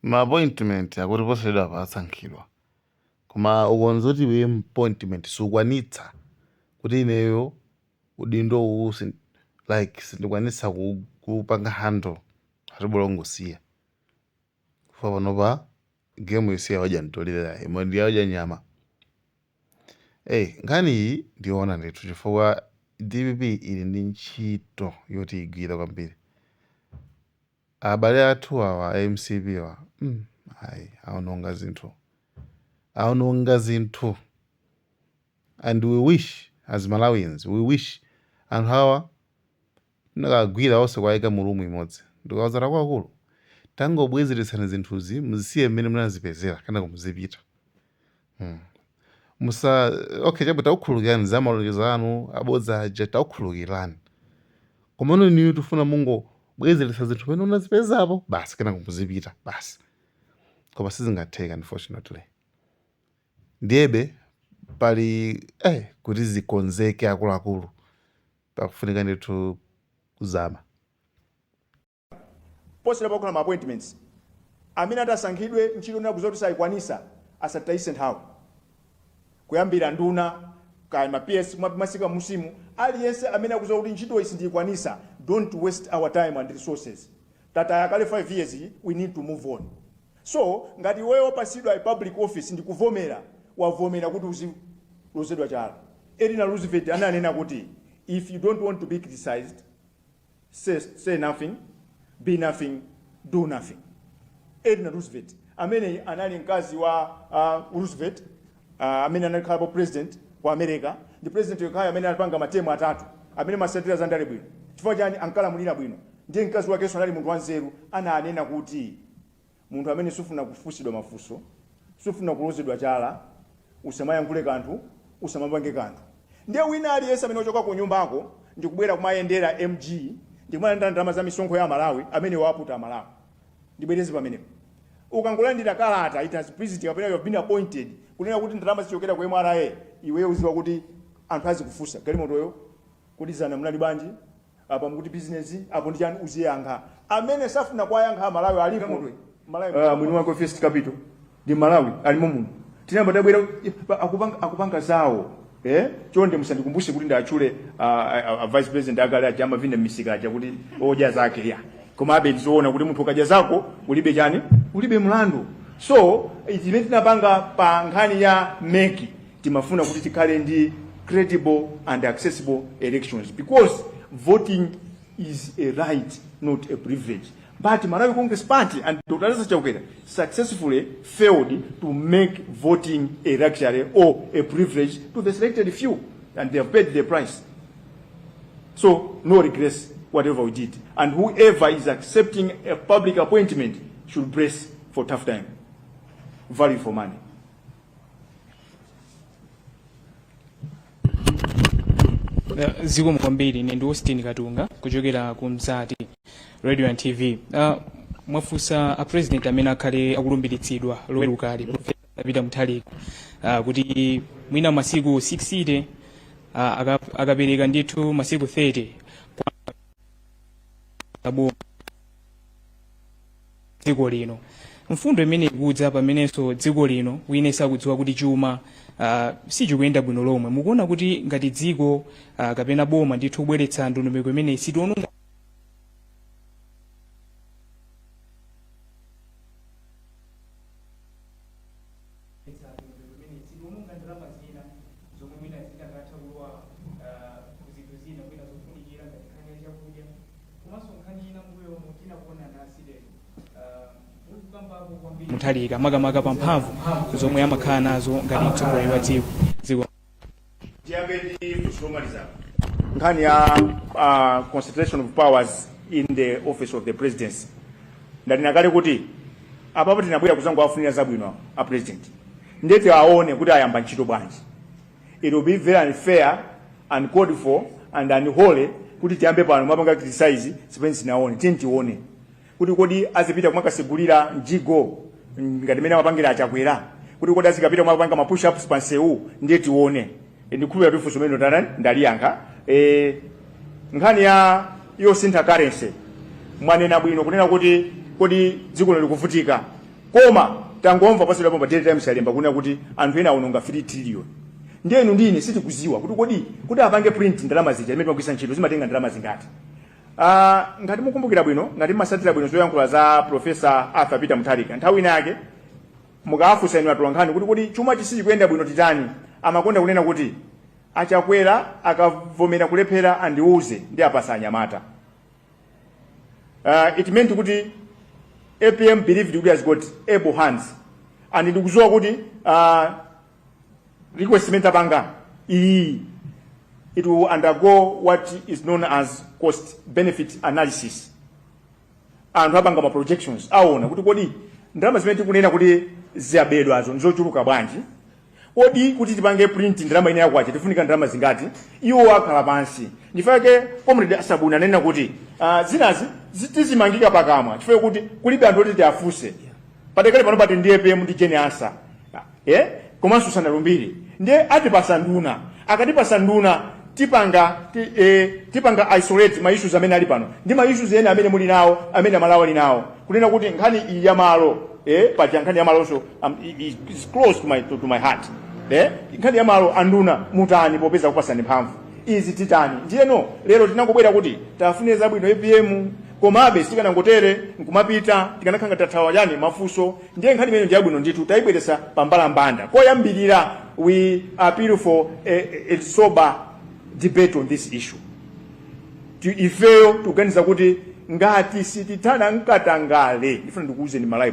ma appointment akuti posedwa pasankhidwa koma ukonza kuti we appointment sukwanitsa kuti ineyo udindo uwu like sindikwanitsa kupanga handle atibula ngosiya kufa panopa game isiya waja ntolera imwe ndiya waja nyama nkhani iyi ndiona ndithu chifukwa DPP ili ndi ntchito yoti igwira kwambiri. Abale athu awa MCP wa aononga zinthu and we wish as Malawians we wish anthu awa nakagwira onse kwayika mulumu imodzi ndikawazara kwakulu tangobwezeretsani zinthuzi muzisiye mmene munazipezera kana kumuzipita okay chabu taukhulukirani za malonjezo anu abodza aja taukhulukirani komano niyo tufuna mungo bwezeretsa zinthu pene unazipezapo basi kana kumuzipita basi koma sizingatheka unfortunately ndiyebe pali kuti zikonzeke akuluakulu pakufunika ndithu kuzama posera pakula ma appointments amene atasankhidwe ntchito inakuza kuti sayikwanisa asatayise nthawi kuyambira nduna kaya ma PS masika musimu aliyense amene akuza kuti ntchito isi ndiyikwanisa don't waste our time and resources tataya kale 5 years we need to move on. So ngati wewe pasidwa a public office ndikuvomera wavomera kuti uzidwa chala Eleanor Roosevelt ananena kuti if you don't want to be criticized say nothing, be nothing, do nothing. Eleanor Roosevelt amene anali mkazi wa Roosevelt amene anakhala president wa America ndi president yekhayo amene anapanga matemu atatu amene masatira zandale bwino chifukwa chani ankala mulira bwino ndiye mkazi wake sonali munthu wanzeru ananena kuti munthu amene sufuna kufusidwa mafuso sufuna kulozedwa chala usamayankhule kanthu usamapange kanthu ndiye wina aliyense amene ochoka ku nyumbako ndikubwera kumayendera MG ndimwana ndalama za misonkho ya Malawi amene waputa Malawi ndibwereze pamenepo ukangolandira kalata it has president kapena you have been appointed kunena kuti ndalama zichokera ku MRA iwe uziwa kuti anthu azikufusa gali motoyo kuti zana mnali banji apa mukuti business apo ndi chani uziyankha amene safuna kwayankha Malawi alipo Malawi mwini wako first capital ndi Malawi alimo muno tinamba tabwera akupanga zawo chonde musandikumbushe kuti ndachule vice president akale ajama vina misika aja kuti oja zake ya koma abe ndizoona kuti munthu kaja zako ulibe chani ulibe mlandu. So imene tinapanga pa nkhani ya meki timafuna kuti tikhale ndi credible and accessible elections because voting is a right not a privilege. But Malawi Congress Party and Dr. Chakwera successfully failed to make voting a luxury or a privilege to the selected few, and they have paid the price. So no regrets whatever we did, and whoever is accepting a public appointment should brace for tough time. Value for money. Ziko mkwambiri ni Austin Katunga kuchokera ku Mzati Radio and TV. Mwafusa a president amene akhale akulumbiritsidwa lowelukali Professor Mutharika kuti mwina masiku 60 akapereka ndithu masiku 30 kwa dziko lino. Mfundo imene ikudza pamenenso dziko lino wina sakudziwa kuti chuma sichikuyenda bwino lomwe mukuona kuti ngati dziko kapena boma ndithu kubweretsa ndondomeko imene sitiononga Mutharika makamaka pamphamvu zomwe amakhala nazo ngati mtsogoleri wa dziko. Nkhani ya concentration of powers in the office of the presidency ndatinakale kuti apapo tinabwera kuzango afunira zabwino a president ndeti aone kuti ayamba ntchito bwanji. It will be very unfair and called for and unholy kuti tiyambe pano mapanga criticize sipensi naone tintione kuti kodi azipita kumakasegulira njigo ngati mene amapangira achakwera kuti kodi azikapita kumapanga push ups panseu ndiye tione ndikhulupira kuti funso meno tanani ndaliyankha. Nkhani ya yo sintha currency mwanena bwino kunena kuti kodi dziko likuvutika koma tangomva pasira pomba Daily Times yalemba kuna kuti anthu ena aononga 3 trillion. Ndenu ndine sitikuziwa kuti kuti apange print ndalama zija imene magwisa ntchito zimatenga ndalama zingati. Ngati mukumbukira bwino, ngati masatira bwino zoyankhula za Professor Arthur Peter Mutharika, nthawi inake mukafunsa inu atolankhani kuti chuma chisili kuyenda bwino titani, amakonda kunena kuti achakwera akavomera kulephera andiuze ndi apasa anyamata. It meant kuti APM believed he has got able hands, and ndikuziwa kuti request panga it will undergo what is known as cost benefit analysis. Anthu apanga ma projections aona kuti kodi ndalama zimene tikunena kuti ziyabedwazo nzochuluka bwanji, kodi kuti tipange print ndalama ine yakwacha tifunika ndalama zingati, iwo akhala pansi. Ndifake comrade Asabuna anena kuti zinazi tizimangika pakamwa chifukwa kuti kulibe anthu oti tiafuse patekale pano pati ndiye PM ndi Jenasa komanso sanalumbire ndiye atipasa nduna, akatipasa nduna tipanga isolate ma issues amene ali pano ndi ma issues ena amene muli nawo amene Malawi ali nawo, kunena kuti nkhani iyi ya malo paja nkhani ya malonso is close to my heart. Nkhani ya malo anduna mutani popeza kupasani mphamvu izi titani. Ndiyeno lero tinangobwera kuti tafune zabwino APM komabe sikanangotere nkumapita tikanakhanga tathawa yani mafuso. Ndiye nkhani imene ndiyabwino ndithu tayibweresa pambala mbanda. Koyambirira we appeal for a sober debate on this issue. Ifeyo tuganiza kuti ngati sititana nkatangale ndifuna ndikuuze ni Malawi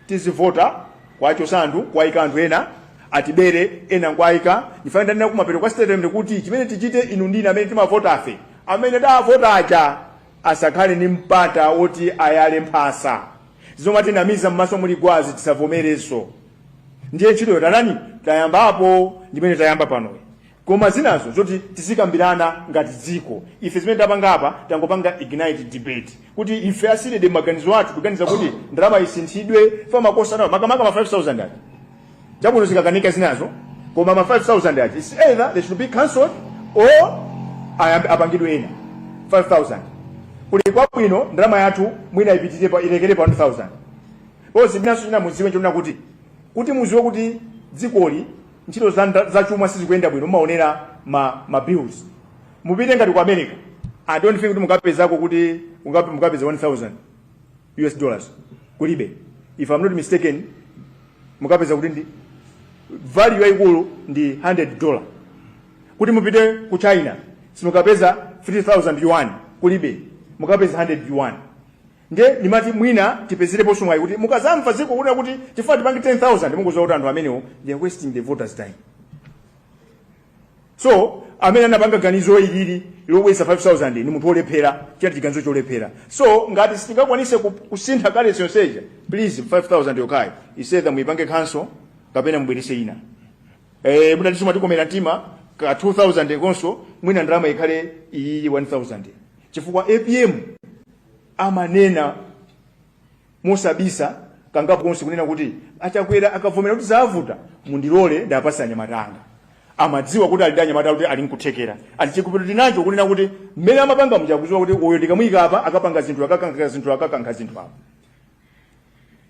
tizivota kwacho santhu kwaika anthu ena atibere ena kwaika ndifuna ndana kumapero kwa statement kuti chimene tichite inu ndine amene timavota afe amene davota aja asakhale ni mpata oti ayale mphasa zomati namiza mmaso muli gwazi tisavomereso. Ndiye ntchito tanani tayambapo ndimene tayamba pano, koma zinazo zoti tizikambirana ngati dziko. Ife zimene tapanga apa tangopanga ignite debate kuti ife asile de maganizo athu tuganiza kuti ndalama isinthidwe fa makosa nawo makamaka ma 5000 ati chakuno zikakanika zinazo, koma ma 5000 ati is either they should be cancelled or apangidwe ena 5000 kuli kwa bwino ndalama yathu mwina ipitire pa ilekere pa 1000. Ozi binaso china muziwe chona kuti muziwe kuti dzikoli ntchito za chuma sizikuyenda bwino maonera ma bills. Mupite ngati ku America, I don't think kuti mukapezako kuti mukapeza 1000 US dollars kulibe. If I'm not mistaken mukapeza kuti ndi value yayikulu ndi $100. Kuti mupite ku China simukapeza 3000 yuan kulibe, mukapeza 100 yuan. Nde nimati mwina tipezere poso mwayi kuti mukazamva ziko kuna kuti tifuna tipange 10,000 munguzowa kuti anthu amenewo they are wasting the voters time. So amene anapanga ganizo ilili lobwesa 5,000 ni munthu olephera chati chiganizo cholephera. So ngati sitingakwanise kusintha kale sonseja, please 5,000 yokai isetha muipange cancel kapena mbwerise ina. Muda tisuma tikomera ntima ka 2,000 konso mwina ndalama ikhale iyi 1,000. Chifukwa APM amanena musabisa kangapo konse kunena kuti achakwera akavomera kuti zavuta mundilole ndapasa anyamatanga. Amadziwa kuti ali anyamata kuti ali nkuthekera. Alichikupiro tinacho kunena kuti mmene amapanga muchakuziwa kuti uyo ndikamuyika apa akapanga zinthu akakanka zinthu apa.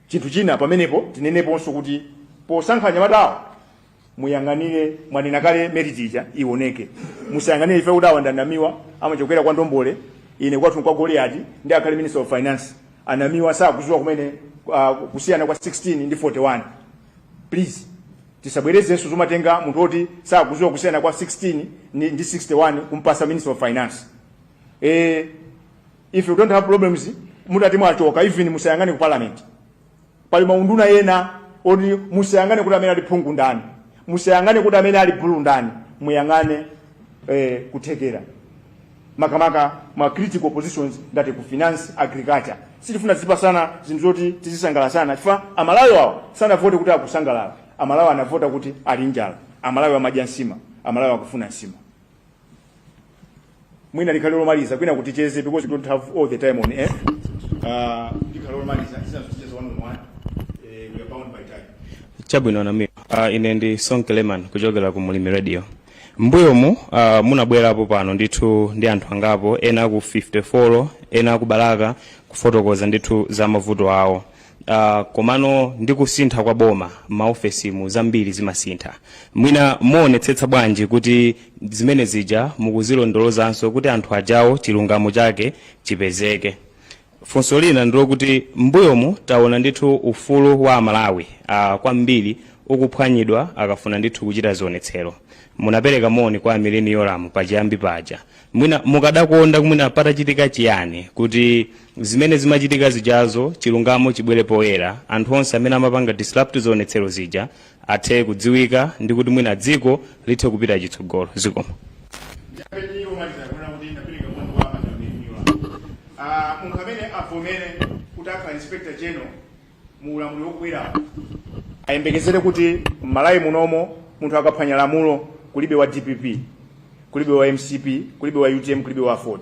Chinthu china pamenepo tineneponso kuti posankha anyamatawo muyang'anire mwanena kale meritija ioneke. Musayang'anire ife kuti awanda Namiwa amachokwera kwa Ndombole ine kwathu kwa Goliath ndi akhale Minister of Finance. Anamiwa sakuziwa kumene kusiyana kwa 16 ndi 41. Please tisabwereze nso zomatenga munthu oti sakuziwa kusiyana kwa 16 ndi 61 kumpasa Minister of Finance. If you don't have problems mutati mwachoka even musayangane ku parliament. Pali maunduna yena oti musayangane kuti amene ali phungu ndani, musayangane kuti amene ali bulu ndani, muyangane kuthekera. Makamaka ma critical positions ngati ku finance, agriculture. Sitifuna zipasana zinthu zoti tizisangala sana. Chifukwa amalawi awo sana vote kuti akusangalala. Amalawi anavota kuti ali njala. Amalawi amadya nsima, amalawi akufuna nsima. Mwina likalolo maliza kwina kuti cheze because we don't have all the time on air. Likalolo maliza isa tucheze one on one. We are bound by time. Chabwino na mimi. Ine ndi Sonkeleman kuchokera ku Mulimi Radio. Mbuyomu munabwerapo pano ndithu ndi anthu angapo ena ku 54 ena ku Balaka kufotokoza ndithu za mavuto awo. komano ndi kusintha kwa boma maofesi mu zambiri zimasintha. Mwina muonetsetsa bwanji kuti zimene zija mukuzilondolozanso kuti anthu ajawo chilungamo chake chipezeke. Funso lina ndilo kuti mbuyomu taona ndithu ufulu wa Malawi kwambiri ukuphwanyidwa akafuna ndithu kuchita zionetsero. Munapereka moni kwa mileni yolamu pachiyambi paja. Mwina mukadakonda kumwina patachitika chiyani kuti zimene zimachitika zijazo chilungamo chibwere poyera, anthu onse amene amapanga disrupt zionetsero zija athe kudziwika ndi kuti mwina dziko lithe kupita chitsogolo. Ziko munkamene avomere kuti akhala inspector general mu ulamuliro wokwera ayembekezere kuti m'Malawi munomo munthu akaphwanya lamulo kulibe wa DPP, kulibe wa MCP, kulibe wa UTM, kulibe wa Ford.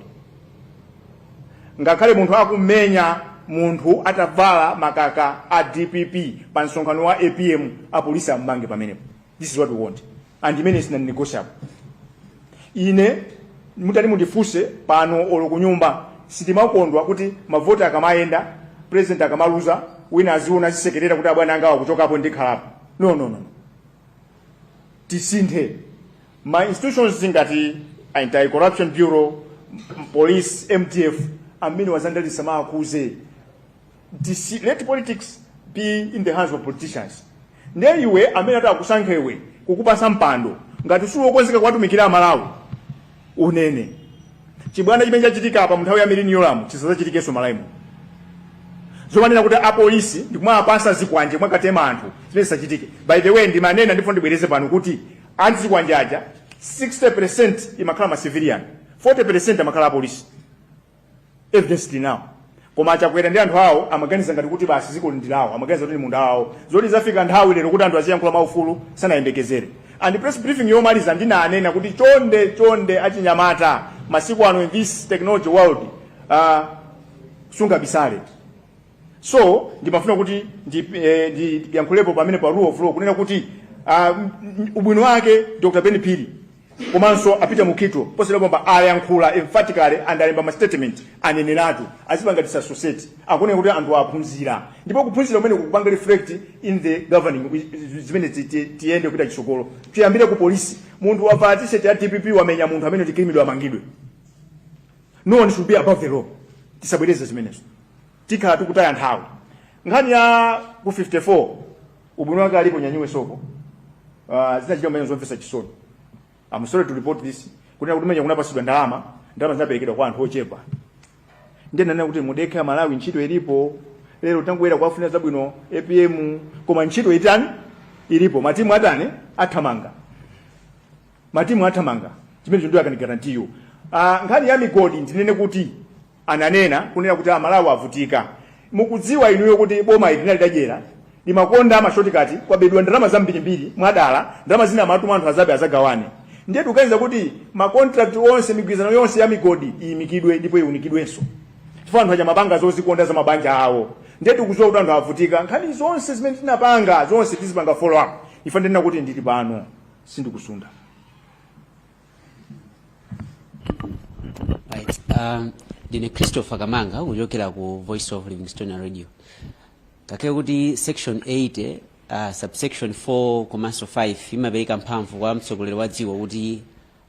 Ngakhale munthu akumenya munthu atavala makaka a DPP pa msonkhano wa APM, apolisi ammange pamenepo. This is what we want. And imene is non-negotiable. Ine mutati mundifuse pano olo kunyumba sitimakondwa kuti mavoti akamayenda, president akamaluza, wina aziona zisekerera kuti abwana angawa kuchokapo ndikhalapo. No. Tisinthe. My institutions ngati Anti-Corruption Bureau, Police, MTF, amene wazandalisa maakuze. Let politics be in the hands of politicians. Ndiye iwe amene atakusankha iwe kukupasa mpando ngati sulo konzeka kwatumikira Malawi unene. Chibwana chimenja chitika apa munthawi ya mileni yolamu chisadzachitikeso Malawi. Zomanena kuti apolisi ndikumapasa zikwanje mwakatema anthu zimene sachitike. By the way ndimanena ndipo ndibwereze pano kuti anti zikwanjaja 60% imakhala ma civilian, 40% amakhala apolisi. Evidently now. Koma achakwera ndi anthu awo amaganiza ngati kuti basi ziko ndilawo, amaganiza kuti munda awo. Zoti zafika nthawi lero kuti anthu aziyankhula maufulu sanayembekezere. And press briefing yomaliza ndinanena kuti chonde achinyamata masiku ano in this technology world sunga bisale. So ndimafuna kuti ndiyankhulepo pamene pa rule of law kunena kuti ubwino wake Dr. Ben Pili komanso apita mukito posera bomba ayankhula emphatically and alemba ma statement aneneratu azipanga disassociate akone kuti anthu aphunzira ndipo kuphunzira kumene kukupanga reflect in the governing zimene tiende kupita chisogolo tiyambire ku polisi munthu wava t-shirt ya DPP wamenya munthu amene tikrimidwa amangidwe. No one should be above the law. Tisabwereze zimenezo tikhala tikutaya nthawi nkhani ya ku 54 ubwino wake alipo nyanyuwe soko zinachita mbene zomvesa chisoni. I'm sorry to report this. Kuna kuti menya kunapasidwa ndalama zinaperekedwa kwa anthu ochepa. Ndiye nana kuti mudekha Malawi ntchito ilipo. Lero tangoyera kwafuna zabwino APM koma ntchito itani ilipo. Matimu atane athamanga. Chimene ndio akanigarantii yo. Nkhani ya migodi ndinene kuti ananena kunena kuti Malawi avutika. Mukudziwa inuyo kuti boma ili linalidajera limakonda amashortcut kwabedwa ndalama zambirimbiri mwadala ndalama zina amatu anthu azabe azagawane. Ndiye tukaniza kuti ma contract onse migwizano yonse ya migodi iyimikidwe ndipo iunikidwenso. Chifukwa anthu mabanga zozikonda za mabanja awo. Ndiye tukuzowa kuti anthu avutika nkhani zonse zimene tinapanga zonse tizipanga follow up. Ifa ndina kuti ndili pano sindikusunda. Right. Dine Christopher Kamanga kuchokera ku Voice of Livingstone Radio. Kakaya kuti section 8 subsection 4 komanso 5 imapereka mphamvu kwa mtsogoleri wa dziko kuti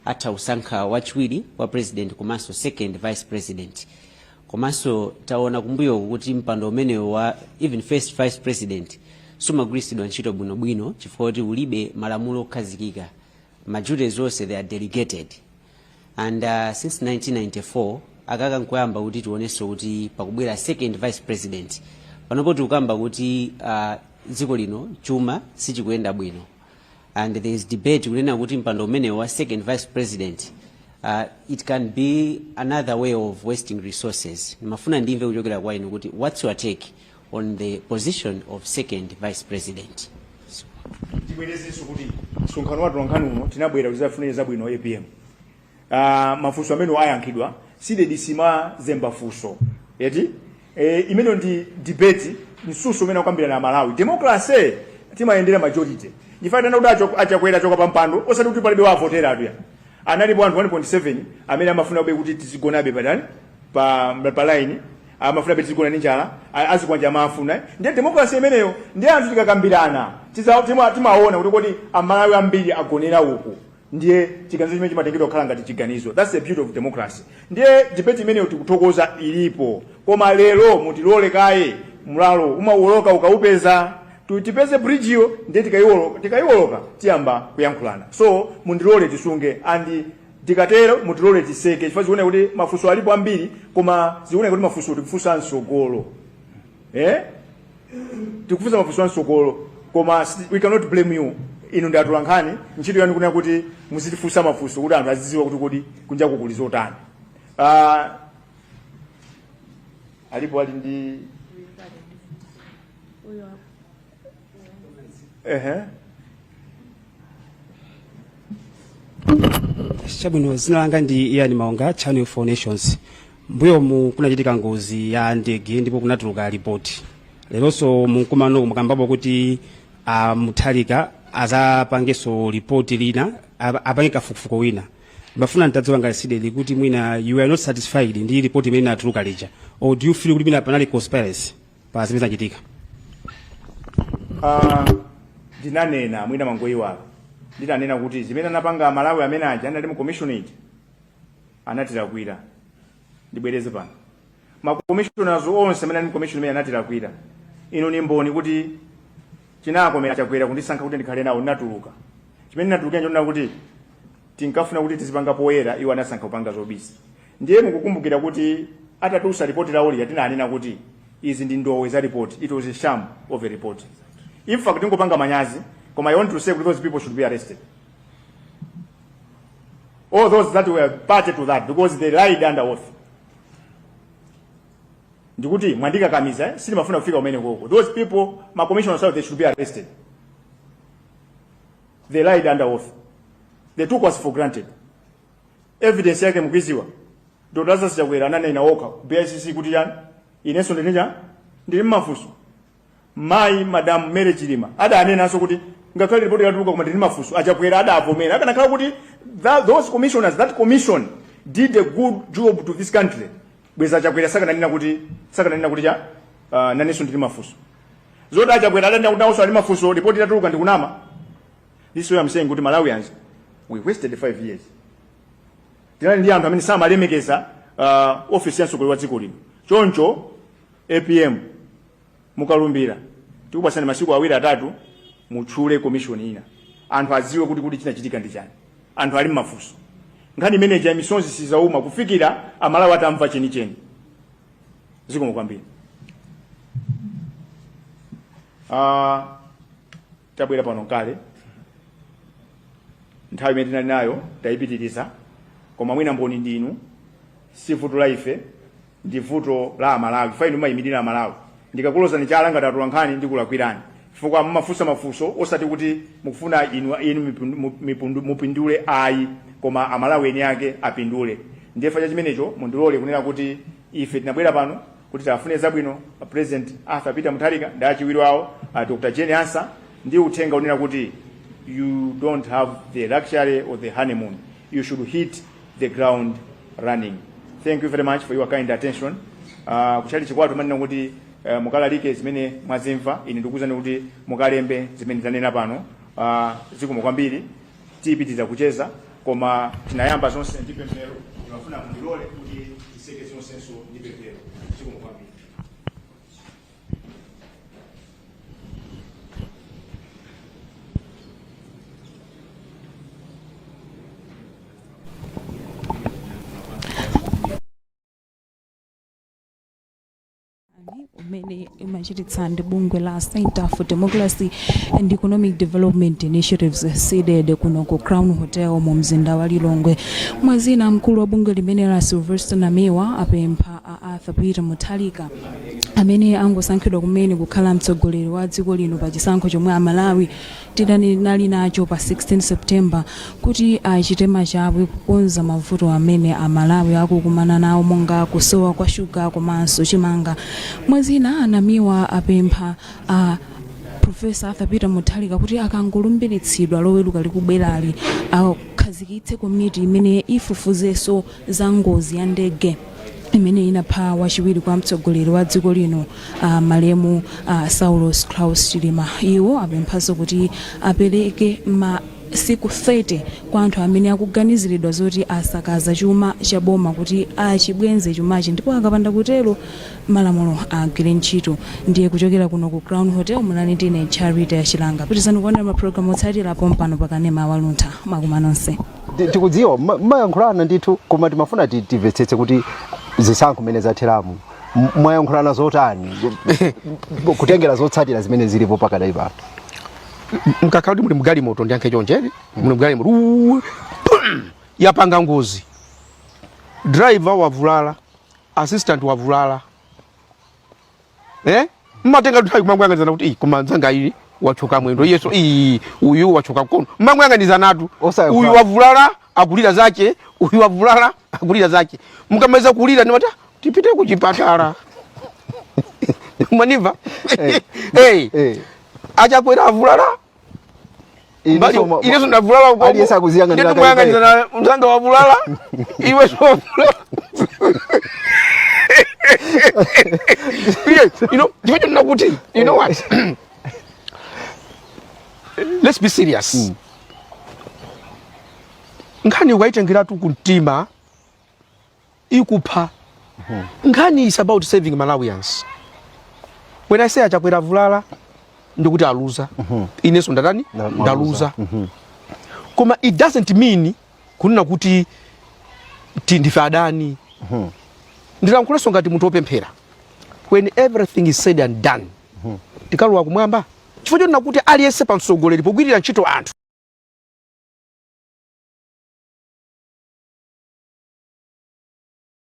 atha kusankha wachiwiri wa president komanso second vice president. Komanso taona kumbuyo kuti mpando umenewo wa even first vice president sumagwiritsidwa ntchito bwinobwino chifukwa kuti ulibe malamulo okhazikika. Maduties zonse they are delegated. And since 1994 akaka nkoyamba kuti tionenso kuti pakubwera second vice president panopo tikukamba kuti dziko lino chuma sichikuyenda bwino. And there is debate kunena kuti mpando umene wa second vice president it can be another way of wasting resources. Nimafuna ndimve kuchokera kwa inu kuti what's your take on the position of second vice president? Tibwerezenso kuti msonkhano wathu wankhani uno tinabwera kuzafunira zabwino APM. Mafunso amene ayankhidwa side disima zemba funso. Yeti imene ndi debate nsuso umene akambira na Malawi. Democracy timayendera majority. Ifanana kuti achakwera choka pampando osati kuti palibe wavotera atu ya. Analipo anthu 1.7 amene amafuna kube kuti tizigonabe padani pa line amafuna beti zigona ninjala azikwanja amafuna ndiye democracy imeneyo ndiye anthu tikakambirana timaona kuti kodi amalawi ambiri agonera uku ndiye chiganizo chimene chimatengedwa kukhala ngati chiganizo. That's the beauty of democracy. Ndiye debate imeneyo tikuthokoza ilipo, koma lero mutilole kaye mulalo umawoloka ukaupeza tipeze bridge yo ndiye tikayiwoloka tiyamba kuyankhulana. So mundilole tisunge andi tikatero mutilole tiseke chifukwa zione kuti mafunso alipo ambiri koma zione kuti mafunso tikufunsa nsogolo. Tikufunsa mafunso nsogolo koma we cannot blame you. Inu ndi atolankhani ntchito yanu kunena kuti muzitifunsa mafunso kuti anthu azidziwa kuti kodi kunja kukuli zotani. Alipo ali ndi Chabwino zina langa ndi Ian Maunga, Channel 4 Nations. Mbuyo kunachitika ngozi ya ndege ndipo kunatuluka ripoti. Leronso mkumano mukambapo kuti Mutharika azapangeso ripoti lina apange kafukufuku wina. Bafuna nitadziwa ngati sideli kuti mwina you are not satisfied ndi ripoti imene inatuluka lija, or do you feel kuti mwina panali conspiracy pa zimene zachitika? Ndinanena mwina mangoyiwala nditanena kuti zimene anapanga Malawi amene aja anali mu commissionate anatilakwira. Ndibwereze pano ma commissioners onse amene ali mu commission imene anatilakwira. Ino ni mboni kuti chinakomera chakwera kundisankha kuti ndikhale nawo natuluka. Chimene natuluka njo kuti tinkafuna kuti tizipanga poyera iwo anasankha kupanga zobisi. Ndiye mukukumbukira kuti atatusa report lawo lija tinanena kuti izi ndi ndowe za report. It was a sham of a report. In fact, ngopanga manyazi, koma I want to say that those people should be arrested. All those that were party to that because they lied under oath. Ndikuti mwandika kamiza, sili mafuna kufika umene koko. Those people, my commissioners said they should be arrested. They lied under oath. They took us for granted. Evidence yake mkwiziwa. Dodaza sijakwera anane inaoka. BICC kuti yani. Ineso ndinja. Ndili mafusu. Mai Madam Mary Chilima ada anena aso kuti ngakhale report yatuluka koma ndili mafuso achakwera ada avomera akanakhala kuti those commissioners, that commission did a good job to this country. Bweza achakwera sakananena kuti ja naneso ndili mafuso zoda achakwera ada ndakuti also ali mafuso report yatuluka ndikunama. This is why I'm saying kuti Malawians we wasted 5 years. Tinali ndi anthu amene samalemekeza office ya mtsogoleri wa dziko lino. Choncho APM mukalumbira tikubasana masiku awiri atatu mutchule commission ina anthu aziwe kuti chinachitika ndi chani, anthu ali mafuso. Nkhani manager misonzi sizauma kufikira Amalawi atamva chenicheni. Zikomo kwambiri. Tabwera pano kale nthawi imene tinali nayo tayipitiriza koma mwina mboni ndinu si vuto la ife ndi vuto la Amalawi. Faini mumayimirira Amalawi. Ndikakuloza ni chala ngati atolankhani ndikulakwirani chifukwa mumafunsa mafunso osati kuti mukufuna inu mupindule ayi koma Amalawi eni yake apindule. Ndiye facha chimenecho mundilole kunena kuti ife tinabwera pano kuti tafune zabwino President Arthur Peter Mutharika ndi achiwiri wawo Dr. Jane Ansa ndi uthenga unena kuti you don't have the luxury or the honeymoon, you should hit the ground running. Thank you very much for your kind attention. Kuchali chikwatu manena kuti mukalalike zimene mwazimva ine ndikuzani kuti mukalembe zimene zanena pano. Zikomo kwambiri tipitiza kucheza koma tinayamba zonse ndi pemphero ndimafuna mundilole kuti tiseke zonsenso ndi pemphero. Zikomo kwambiri. umene imachititsa ndi bungwe la Center for Democracy and Economic Development Initiatives seeded kuno ku Crown Hotel mu mzinda wa Lilongwe. Mwazina mkulu wa bungwe limene la Sylvester Namiwa apempha Arthur Peter Mutharika amene angosankhidwa kumene kukhala mtsogoleri wa dziko lino pa chisankho chomwe Amalawi tinali nacho pa 16 September kuti achite machapwe kukonza mavuto amene Amalawi akukumana nawo monga kusowa kwa shuga komanso chimanga. Mwazina Namiwa apempha Professor Arthur Peter Mutharika kuti akangolumbiritsidwa loweruka likubwerali akhazikitse komiti imene ifufuzenso za ngozi ya ndege imene inapha wachiwiri kwa mtsogoleri wa dziko lino malemu Saulos Klaus Chilima. Iwo apemphanso kuti apereke masiku 30 kwa anthu amene akuganiziridwa zoti asakaza chuma cha boma kuti achibwenze chumachi, ndipo akapanda kutero malamulo agwire ntchito. Ndiye kuchokera kuno ku Crown Hotel munali ndine Charity ya Chilanga. Pitizani kuonera mapulogalamu otsatira pompano pakanema waluntha makuma nonse. Tikudziwa mayankhulana ndithu koma timafuna timvetsetse kuti zisankho mene zatheramu mwayankhulana zotani kutengera zotsatira zimene zilipo pakadai pano. Mkakauti muli mgali moto ndiyankhe chonjeri muli mgali moto yapanga ngozi, driver wavulala, assistant wavulala, mmatenga nthawi kumangwangazana kuti kumanzanga ili wachoka mwendo yeso uyu wachoka kono mmangwangazanatu uyu wavulala akulira zake, uyu wavulala akulira zake, mkamaliza kulira nimata tipite kuchipatala. Maniva achakwera avulala ileso ndavulala uko aliyesa akuziyanga ndakayangana mzanga wavulala iwe so wavulala. You know what? Let's be serious. Ngani wachenjezeratu kuntima ikupha. Ngani is about saving Malawians. When I say achakwera vulala ndikuti aluza. Ineso ndatani? Ndaluza. Koma it doesn't mean kunena kuti ndife adani. Ndilankuleso ngati munthu opemphera. When everything is said and done, tikaluwa kumwamba. Chifukwa choti nakuti aliyense pa mtsogoleri pogwirira ntchito anthu